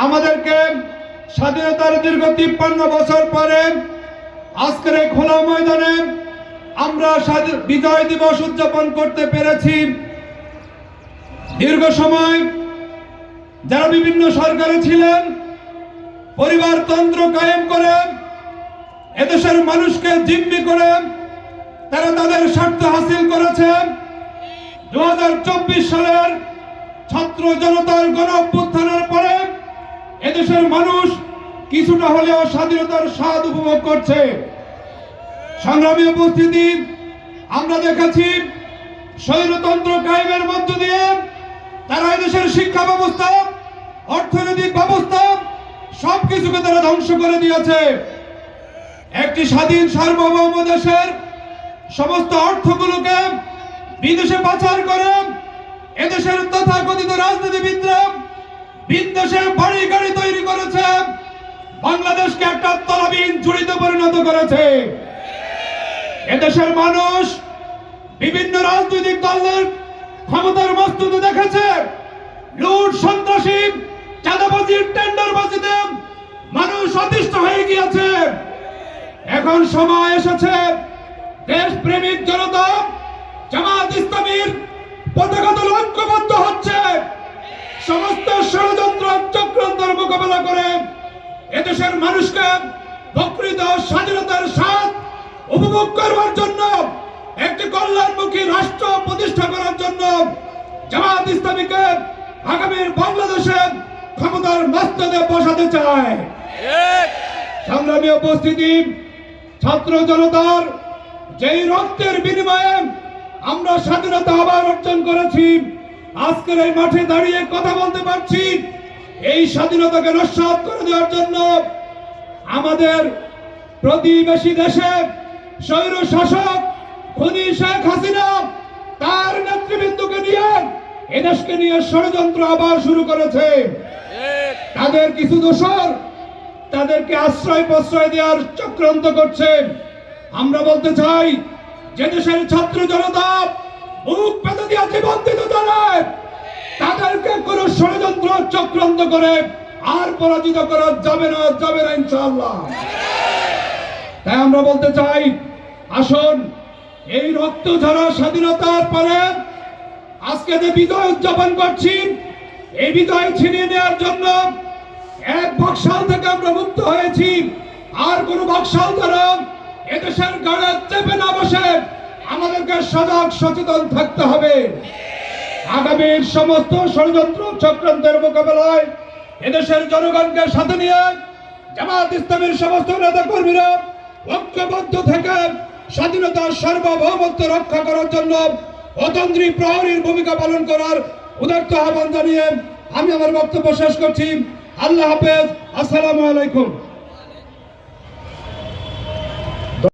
আমাদেরকে স্বাধীনতার দীর্ঘ 53 বছর পরে আজকের এই খোলা ময়দানে আমরা বিজয় দিবস উদযাপন করতে পেরেছি। দীর্ঘ সময় যারা বিভিন্ন সরকারে ছিলেন, পরিবারতন্ত্র কায়েম করে এদেশের মানুষকে জিম্মি করে তারা তাদের স্বার্থ হাসিল করেছে। 2024 সালের ছাত্র জনতার গণ অভ্যুত্থানের পরে এদেশের মানুষ কিছুটা হলেও স্বাধীনতার স্বাদ উপভোগ করছে। সংগ্রামী উপস্থিতি, আমরা দেখেছি স্বৈরতন্ত্র কায়েমের মধ্য দিয়ে তারা এদেশের শিক্ষা ব্যবস্থা, অর্থনৈতিক ব্যবস্থা সবকিছুকে তারা ধ্বংস করে দিয়েছে। একটি স্বাধীন সার্বভৌম দেশের সমস্ত অর্থগুলোকে বিদেশে পাচার করে এদেশের তথাকথিত রাজনীতিবিদরা বিদেশে বাড়ি গাড়ি তৈরি করেছে, বাংলাদেশকে একটা তলাবিহীন ঝুড়িতে পরিণত করেছে। এদেশের মানুষ বিভিন্ন রাজনৈতিক দলের ক্ষমতার মস্তুতে দেখেছে লুট, সন্ত্রাসী, চাঁদাবাজি, টেন্ডারবাজিতে মানুষ অতিষ্ঠ হয়ে গিয়েছে। এখন সময় এসেছে দেশপ্রেমিক জনতা জামাত ইসলামীর পতাকাতে ঐক্যবদ্ধ হচ্ছে, সমস্ত ষড়যন্ত্র চক্রান্তের মোকাবেলা করে এদেশের মানুষকে প্রকৃত স্বাধীনতার স্বাদ উপভোগ করবার জন্য একটি কল্যাণমুখী রাষ্ট্র প্রতিষ্ঠা করার জন্য জামাত ইসলামীকে আগামীর বাংলাদেশে ক্ষমতার মস্তদে বসাতে চায়। সংগ্রামী উপস্থিতি, ছাত্র জনতার যেই রক্তের বিনিময়ে আমরা স্বাধীনতা আবার অর্জন করেছি, আজকের এই মাঠে দাঁড়িয়ে কথা বলতে পারছি, এই স্বাধীনতাকে নস্যাৎ করে দেওয়ার জন্য আমাদের প্রতিবেশী দেশে স্বৈর শাসক খুনি শেখ হাসিনা তার নেতৃবৃন্দকে নিয়ে এদেশকে নিয়ে ষড়যন্ত্র আবার শুরু করেছে। তাদের কিছু দোসর তাদেরকে আশ্রয় প্রশ্রয় দেওয়ার চক্রান্ত করছে। আমরা বলতে চাই, যে দেশের ছাত্র জনতা বুক পেতে দিয়ে জীবন দিতে চায়, তাদেরকে কোন ষড়যন্ত্র চক্রান্ত করে আর পরাজিত করা যাবে না ইনশাআল্লাহ। তাই আমরা বলতে চাই, আসুন এই রক্ত ঝরা স্বাধীনতার পরে আজকে যে বিজয় উদযাপন করছি, এই বিজয় ছিনিয়ে নেওয়ার জন্য এক বাকশাল থেকে আমরা মুক্ত হয়েছি। আর কোন বাকশাল দ্বারা এদেশের গাড়ে চেপে না বসে আমাদেরকে সজাগ সচেতন থাকতে হবে। আগামীর সমস্ত ষড়যন্ত্র চক্রান্তের মোকাবেলায় এদেশের জনগণকে সাথে নিয়ে জামাত ইসলামীর সমস্ত নেতা কর্মীরা ঐক্যবদ্ধ থেকে স্বাধীনতার সার্বভৌমত্ব রক্ষা করার জন্য অতন্ত্রী প্রহরীর ভূমিকা পালন করার উদাত্ত আহ্বান জানিয়ে আমি আমার বক্তব্য শেষ করছি। আল্লাহ হাফেজ। আসসালামু আলাইকুম।